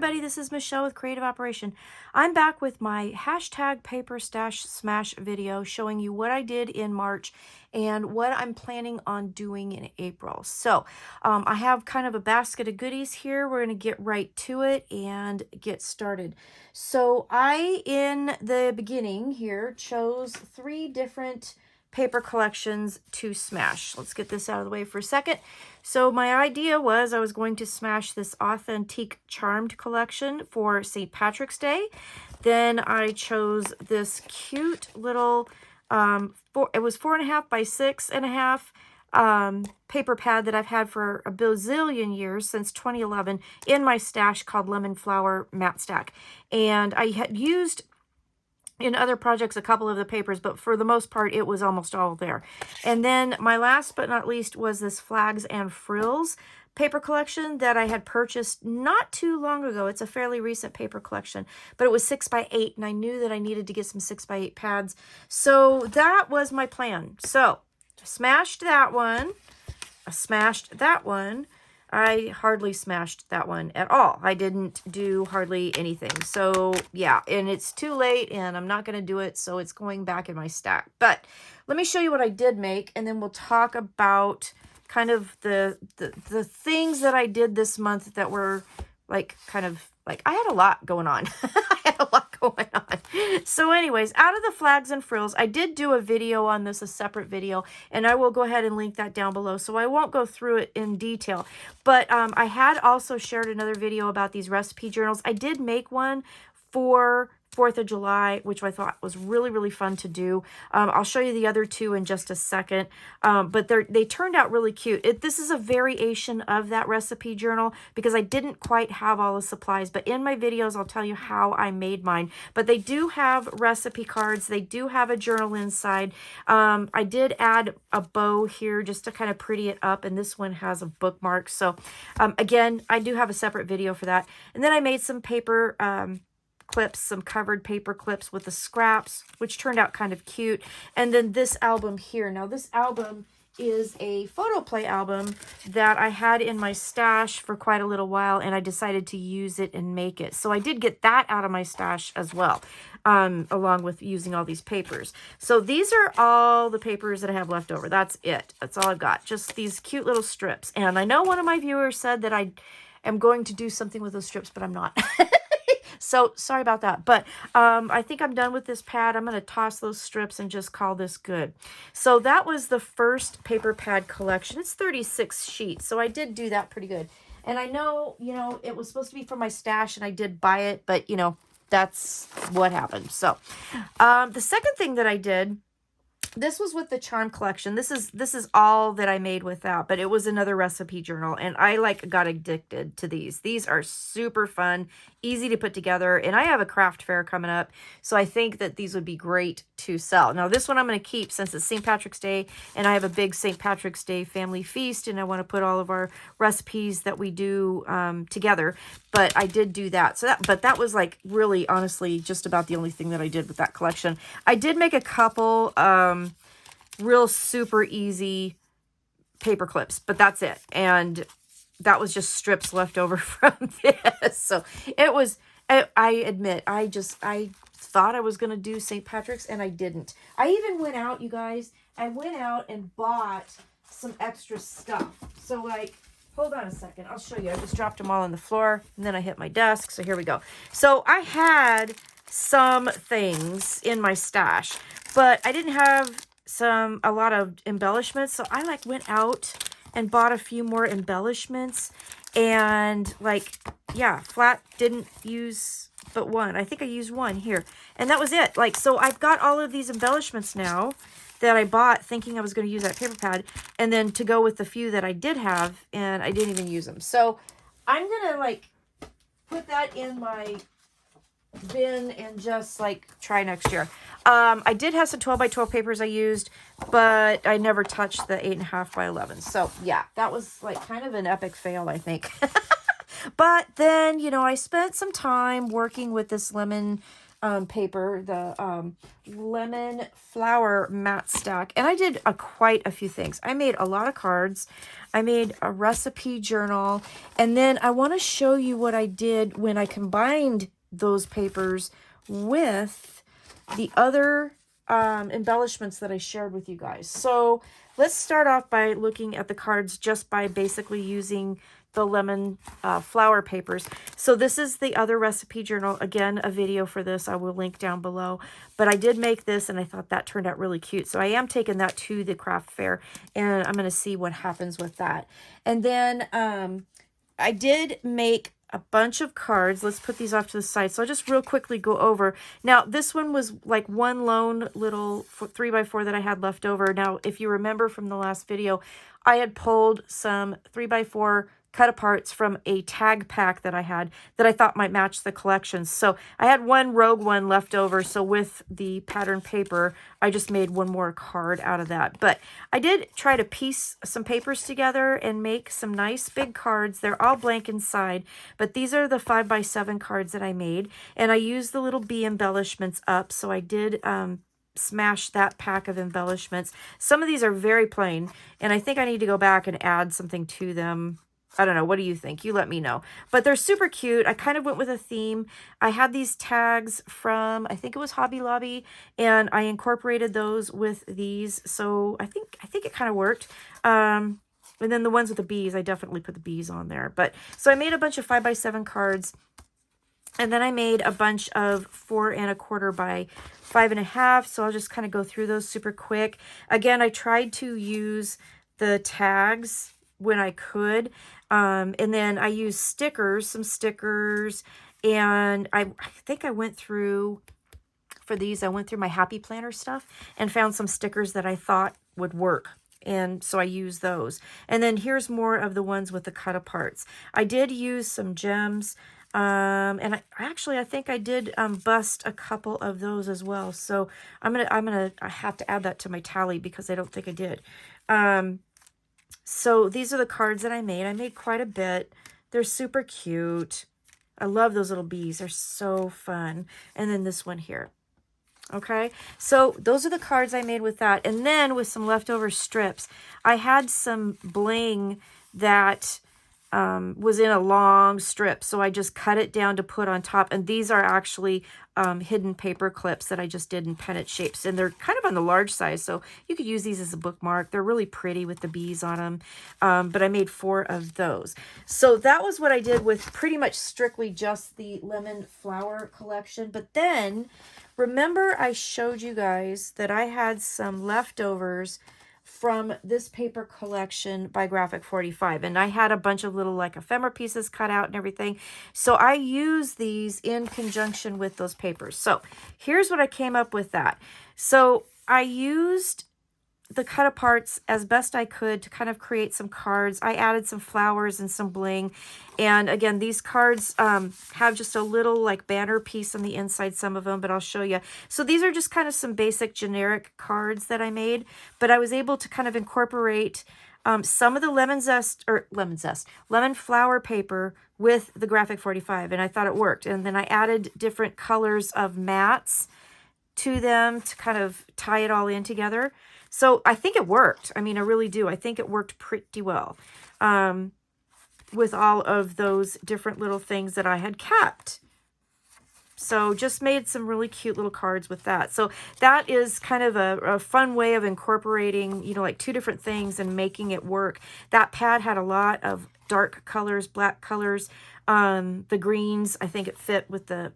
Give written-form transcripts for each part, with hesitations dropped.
everybody, this is Michelle with Creative Operation. I'm back with my hashtag paper stash smash video showing you what I did in March and what I'm planning on doing in April. So I have kind of a basket of goodies here. We're going to get right to it and get started. So I, in the beginning here, chose 3 different paper collections to smash. Let's get this out of the way for a second. So my idea was I was going to smash this Authentique Charmed collection for St. Patrick's Day. Then I chose this cute little, it was 4.5 by 6.5 paper pad that I've had for a bazillion years, since 2011, in my stash, called Lemon Flower Matte Stack. And I had used in other projects a couple of the papers, but for the most part it was almost all there. And then my last but not least was this Flags and Frills paper collection that I had purchased not too long ago. It's a fairly recent paper collection, but it was 6 by 8, and I knew that I needed to get some 6 by 8 pads. So that was my plan. So I smashed that one. I smashed that one. I hardly smashed that one at all. I didn't do hardly anything. So yeah, and it's too late and I'm not going to do it. So it's going back in my stack. But let me show you what I did make, and then we'll talk about kind of the things that I did this month that were like kind of like, I had a lot going on. I had a lot going on. So anyways, out of the Flags and Frills, I did do a video on this, a separate video, and I will go ahead and link that down below. So I won't go through it in detail, but I had also shared another video about these recipe journals. I did make one for 4th of July, which I thought was really, really fun to do. I'll show you the other 2 in just a second, but they turned out really cute. This is a variation of that recipe journal because I didn't quite have all the supplies, but in my videos, I'll tell you how I made mine. But they do have recipe cards. They do have a journal inside. I did add a bow here just to kind of pretty it up, and this one has a bookmark. So again, I do have a separate video for that. And then I made some paper clips, some covered paper clips with the scraps, which turned out kind of cute. And then this album here. Now this album is a photo play album that I had in my stash for quite a little while, and I decided to use it and make it. So I did get that out of my stash as well, along with using all these papers. So these are all the papers that I have left over. That's it. That's all I've got. Just these cute little strips. And I know one of my viewers said that I am going to do something with those strips, but I'm not. So sorry about that, but I think I'm done with this pad. I'm going to toss those strips and just call this good. So that was the first paper pad collection. It's 36 sheets, so I did do that pretty good. And I know, you know, it was supposed to be from my stash, and I did buy it, but, you know, that's what happened. So the second thing that I did, this was with the Charm collection. This is all that I made with that, but it was another recipe journal, and I like got addicted to these. These are super fun, easy to put together, and I have a craft fair coming up, so I think that these would be great to sell. Now this one I'm going to keep since it's St. Patrick's Day, and I have a big St. Patrick's Day family feast, and I want to put all of our recipes that we do together. But I did do that. So that was like really honestly just about the only thing that I did with that collection. I did make a couple real super easy paper clips, but that's it. And that was just strips left over from this. So it was, I admit, I thought I was going to do St. Patrick's, and I didn't. I even went out, you guys, I went out and bought some extra stuff. So like, hold on a second. I'll show you. I just dropped them all on the floor, and then I hit my desk. So here we go. So I had some things in my stash, but I didn't have a lot of embellishments. So I like went out and bought a few more embellishments, and like, yeah, flat didn't use but one. I think I used one here, and that was it. Like, so I've got all of these embellishments now that I bought thinking I was going to use that paper pad, and then to go with the few that I did have, and I didn't even use them. So I'm going to like put that in my bin and just like try next year. I did have some 12 by 12 papers I used, but I never touched the 8.5 by 11. So yeah, that was like kind of an epic fail, I think. But then, you know, I spent some time working with this lemon paper, the lemon flower matte stack. And I did quite a few things. I made a lot of cards. I made a recipe journal. And then I want to show you what I did when I combined those papers with the other embellishments that I shared with you guys. So let's start off by looking at the cards just by basically using the lemon flower papers. So this is the other recipe journal. Again, a video for this I will link down below. But I did make this and I thought that turned out really cute. So I am taking that to the craft fair and I'm going to see what happens with that. And then I did make a bunch of cards. Let's put these off to the side. So I'll just real quickly go over. Now, this one was like one lone little 3x4 that I had left over. Now, if you remember from the last video, I had pulled some 3x4 cut aparts from a tag pack that I had that I thought might match the collection. So I had one rogue one left over. So with the pattern paper, I just made one more card out of that. But I did try to piece some papers together and make some nice big cards. They're all blank inside, but these are the 5x7 cards that I made. And I used the little bee embellishments up. So I did smash that pack of embellishments. Some of these are very plain, and I think I need to go back and add something to them. I don't know. What do you think? You let me know. But they're super cute. I kind of went with a theme. I had these tags from, I think it was Hobby Lobby, and I incorporated those with these. So I think it kind of worked. And then the ones with the bees, I definitely put the bees on there. But so I made a bunch of 5x7 cards. And then I made a bunch of 4 1/4 by 5 1/2. So I'll just kind of go through those super quick. Again, I tried to use the tags when I could. And then I used stickers, some stickers, and I think I went through, for these, I went through my Happy Planner stuff and found some stickers that I thought would work. And so I used those. And then here's more of the ones with the cut aparts. I did use some gems, and I think I did bust a couple of those as well. So I have to add that to my tally because I don't think I did. So these are the cards that I made. I made quite a bit. They're super cute. I love those little bees. They're so fun. And then this one here. Okay, so those are the cards I made with that. And then with some leftover strips, I had some bling that was in a long strip. So I just cut it down to put on top. And these are actually hidden paper clips that I just did in pennant shapes. And they're kind of on the large size. So you could use these as a bookmark. They're really pretty with the bees on them. But I made 4 of those. So that was what I did with pretty much strictly just the lemon flower collection. But then remember I showed you guys that I had some leftovers from this paper collection by Graphic 45. And I had a bunch of little like ephemera pieces cut out and everything. So I use these in conjunction with those papers. So here's what I came up with that. So I used the cut aparts as best I could to kind of create some cards. I added some flowers and some bling. And again, these cards have just a little like banner piece on the inside, some of them, but I'll show you. So these are just kind of some basic generic cards that I made, but I was able to kind of incorporate some of the lemon flower paper with the Graphic 45, and I thought it worked. And then I added different colors of mats to them to kind of tie it all in together. So I think it worked. I mean, I really do. I think it worked pretty well with all of those different little things that I had kept. So just made some really cute little cards with that. So that is kind of a fun way of incorporating, you know, like 2 different things and making it work. That pad had a lot of dark colors, black colors. The greens, I think it fit with the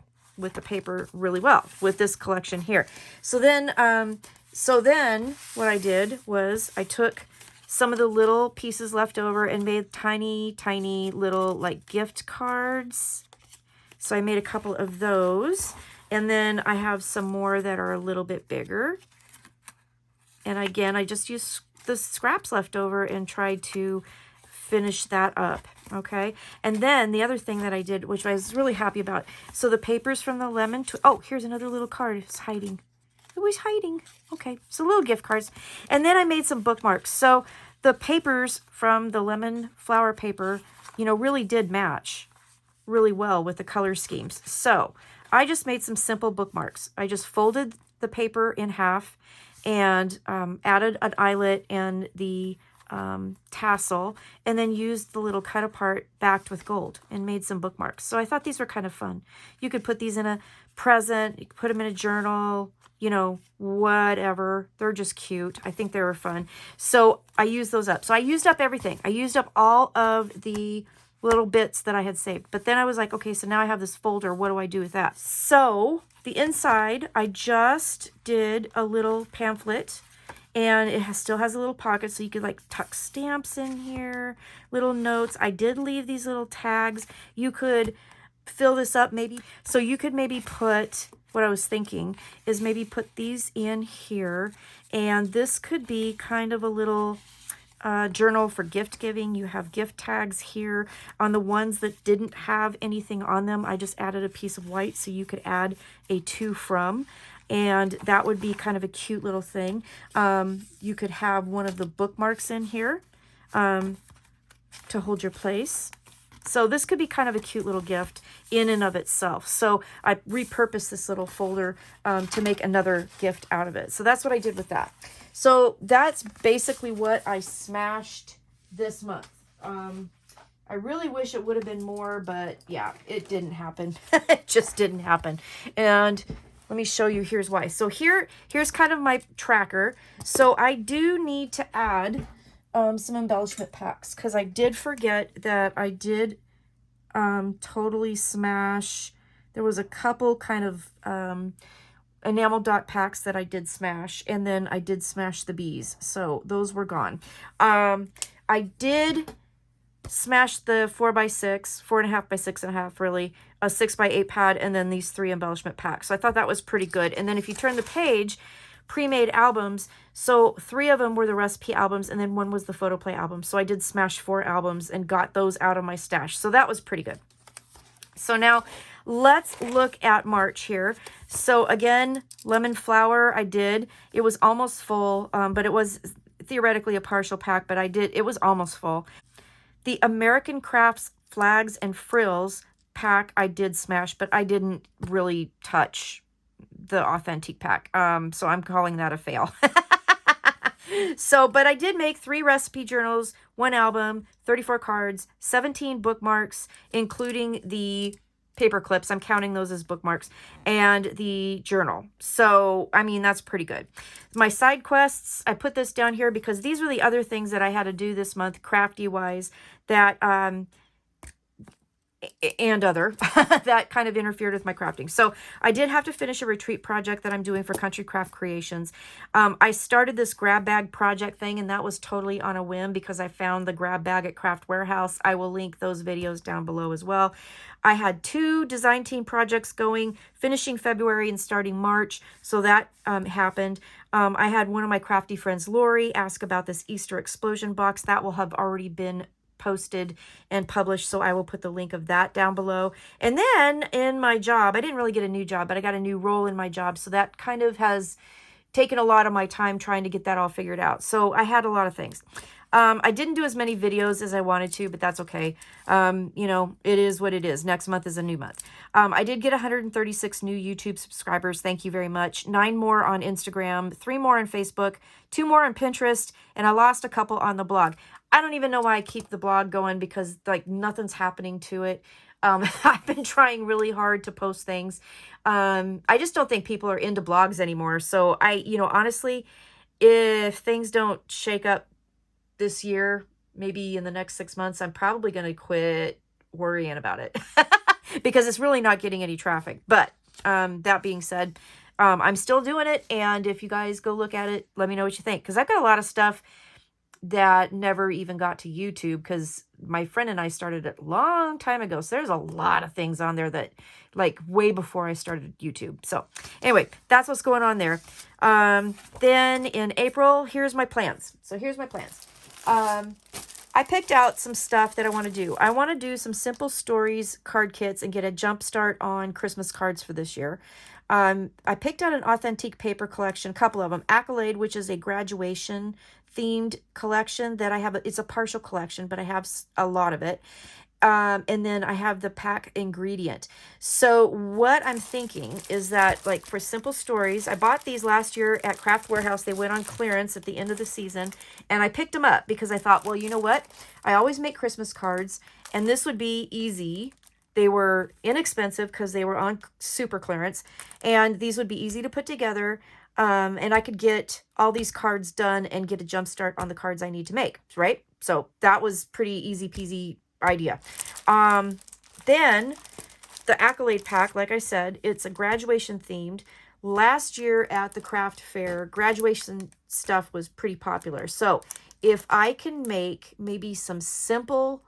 paper really well with this collection here. So then what I did was I took some of the little pieces left over and made tiny, tiny little like gift cards. So I made a couple of those. And then I have some more that are a little bit bigger. And again, I just used the scraps left over and tried to finish that up. Okay. And then the other thing that I did, which I was really happy about. So the papers from the lemon. Oh, here's another little card. It's hiding. It was hiding. Okay, so little gift cards. And then I made some bookmarks. So the papers from the lemon flower paper, you know, really did match really well with the color schemes. So I just made some simple bookmarks. I just folded the paper in half and added an eyelet and the tassel, and then used the little cut apart backed with gold and made some bookmarks. So I thought these were kind of fun. You could put these in a present, you could put them in a journal, you know, whatever. They're just cute. I think they were fun. So I used those up. So I used up everything. I used up all of the little bits that I had saved. But then I was like, okay, so now I have this folder. What do I do with that? So the inside, I just did a little pamphlet, and it still has a little pocket, so you could like tuck stamps in here, little notes. I did leave these little tags. You could fill this up maybe. So you could maybe put, what I was thinking is maybe put these in here, and this could be kind of a little journal for gift giving. You have gift tags here. On the ones that didn't have anything on them, I just added a piece of white so you could add a to from, and that would be kind of a cute little thing. You could have one of the bookmarks in here to hold your place. So this could be kind of a cute little gift in and of itself. So I repurposed this little folder to make another gift out of it. So that's what I did with that. So that's basically what I smashed this month. I really wish it would have been more, but yeah, it didn't happen. It just didn't happen. And let me show you, here's why. So here's kind of my tracker. So I do need to add some embellishment packs, because I did forget that I did totally smash. There was a couple kind of enamel dot packs that I did smash, and then I did smash the bees, so those were gone. I did smash the 4x6, 4.5 by 6.5, really, a 6x8 pad, and then these 3 embellishment packs. So I thought that was pretty good. And then if you turn the page, pre-made albums, so 3 of them were the recipe albums, and then 1 was the photo play album. So I did smash 4 albums and got those out of my stash. So that was pretty good. So now let's look at March here. So again, lemon flower I did. It was almost full, but it was theoretically a partial pack, but it was almost full. The American Crafts Flags and Frills pack I did smash, but I didn't really touch the authentic pack. So I'm calling that a fail. So, but I did make 3 recipe journals, 1 album, 34 cards, 17 bookmarks, including the paper clips. I'm counting those as bookmarks, and the journal. So, I mean, that's pretty good. My side quests, I put this down here because these were the other things that I had to do this month, crafty wise, that, and other that kind of interfered with my crafting. So I did have to finish a retreat project that I'm doing for Country Craft Creations. I started this grab bag project thing, and that was totally on a whim because I found the grab bag at Craft Warehouse. I will link those videos down below as well. I had 2 design team projects going, finishing February and starting March. So that happened. I had one of my crafty friends, Lori, ask about this Easter explosion box. That will have already been posted and published, so I will put the link of that down below. And then in my job, I didn't really get a new job, but I got a new role in my job, so that kind of has taken a lot of my time trying to get that all figured out. So I had a lot of things. I didn't do as many videos as I wanted to, but that's okay. You know, it is what it is. Next month is a new month. I did get 136 new YouTube subscribers. Thank you very much. 9 more on Instagram, 3 more on Facebook, 2 more on Pinterest, and I lost a couple on the blog. I don't even know why I keep the blog going, because like nothing's happening to it. I've been trying really hard to post things. I just don't think people are into blogs anymore. So you know, honestly, if things don't shake up this year, maybe in the next 6 months, I'm probably going to quit worrying about it because it's really not getting any traffic. But that being said, I'm still doing it. And if you guys go look at it, let me know what you think, because I've got a lot of stuff that never even got to YouTube because my friend and I started it a long time ago. So there's a lot of things on there that like way before I started YouTube. So anyway, that's what's going on there. Then in April, here's my plans. So here's my plans. I picked out some stuff that I want to do. I want to do some simple stories card kits and get a jump start on Christmas cards for this year. I picked out an authentic paper collection, a couple of them. Accolade, which is a graduation themed collection that I have. It's a partial collection, but I have a lot of it. And then I have the pack ingredient. So what I'm thinking is that, like, for simple stories, I bought these last year at Craft Warehouse. They went on clearance at the end of the season, and I picked them up because I thought, well, you know what? I always make Christmas cards, and this would be easy. They were inexpensive because they were on super clearance, and these would be easy to put together. And I could get all these cards done and get a jump start on the cards I need to make, right? So that was pretty easy peasy idea. Then the Accolade pack, like I said, it's a graduation themed. Last year at the craft fair, graduation stuff was pretty popular. So if I can make maybe some simple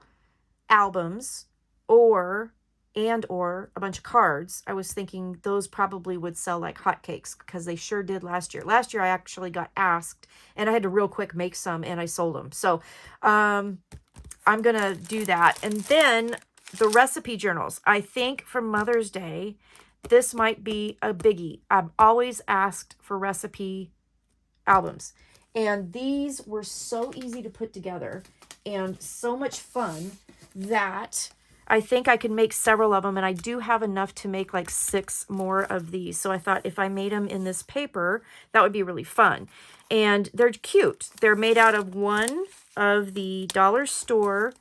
albums or a bunch of cards, I was thinking those probably would sell like hotcakes because they sure did last year. Last year I actually got asked and I had to real quick make some and I sold them. So I'm going to do that. And then the recipe journals. I think for Mother's Day, this might be a biggie. I've always asked for recipe albums. And these were so easy to put together and so much fun that I think I could make several of them. And I do have enough to make like 6 more of these. So I thought if I made them in this paper, that would be really fun. And they're cute. They're made out of one of the dollar store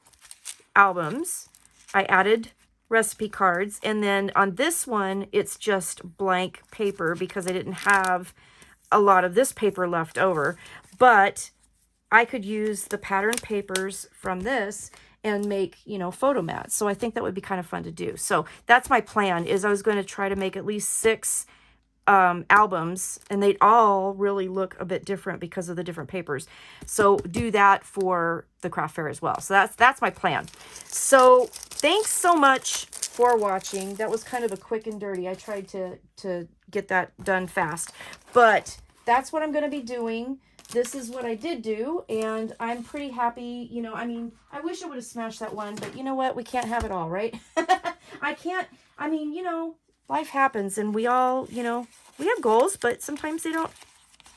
albums. I added recipe cards, and then on this one it's just blank paper because I didn't have a lot of this paper left over, but I could use the pattern papers from this and make, you know, photo mats. So I think that would be kind of fun to do. So that's my plan, is I was going to try to make at least 6 albums, and they'd all really look a bit different because of the different papers. So do that for the craft fair as well. So that's my plan. So thanks so much for watching. That was kind of a quick and dirty. I tried to get that done fast, but that's what I'm going to be doing. This is what I did do, and I'm pretty happy. You know, I mean, I wish I would have smashed that one, but you know what? We can't have it all, right? I mean, you know, life happens, and we all, you know, we have goals, but sometimes they don't,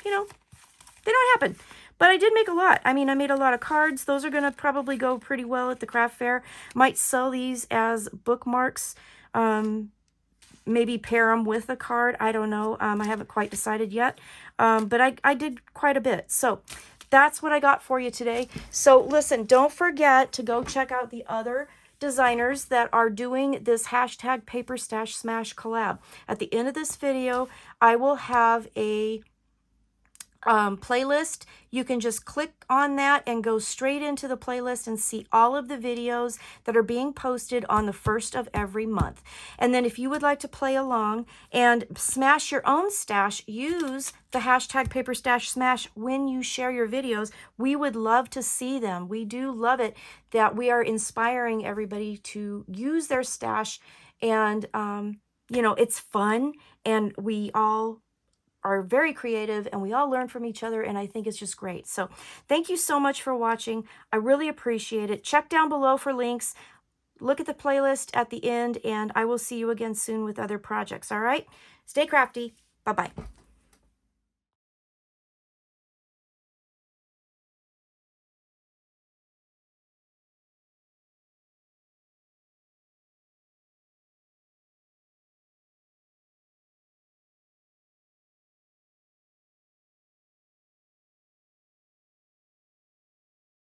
you know, they don't happen. But I did make a lot. I mean, I made a lot of cards. Those are going to probably go pretty well at the craft fair. Might sell these as bookmarks. Maybe pair them with a card. I don't know. I haven't quite decided yet. But I did quite a bit. So that's what I got for you today. So listen, don't forget to go check out the other designers that are doing this hashtag Paper Stash Smash collab. At the end of this video, I will have a playlist. You can just click on that and go straight into the playlist and see all of the videos that are being posted on the 1st of every month. And then if you would like to play along and smash your own stash, use the hashtag paperstashsmash when you share your videos. We would love to see them. We do love it that we are inspiring everybody to use their stash, and you know, it's fun, and we all are very creative, and we all learn from each other, and I think it's just great. So thank you so much for watching. I really appreciate it. Check down below for links. Look at the playlist at the end, and I will see you again soon with other projects. All right? Stay crafty. Bye-bye.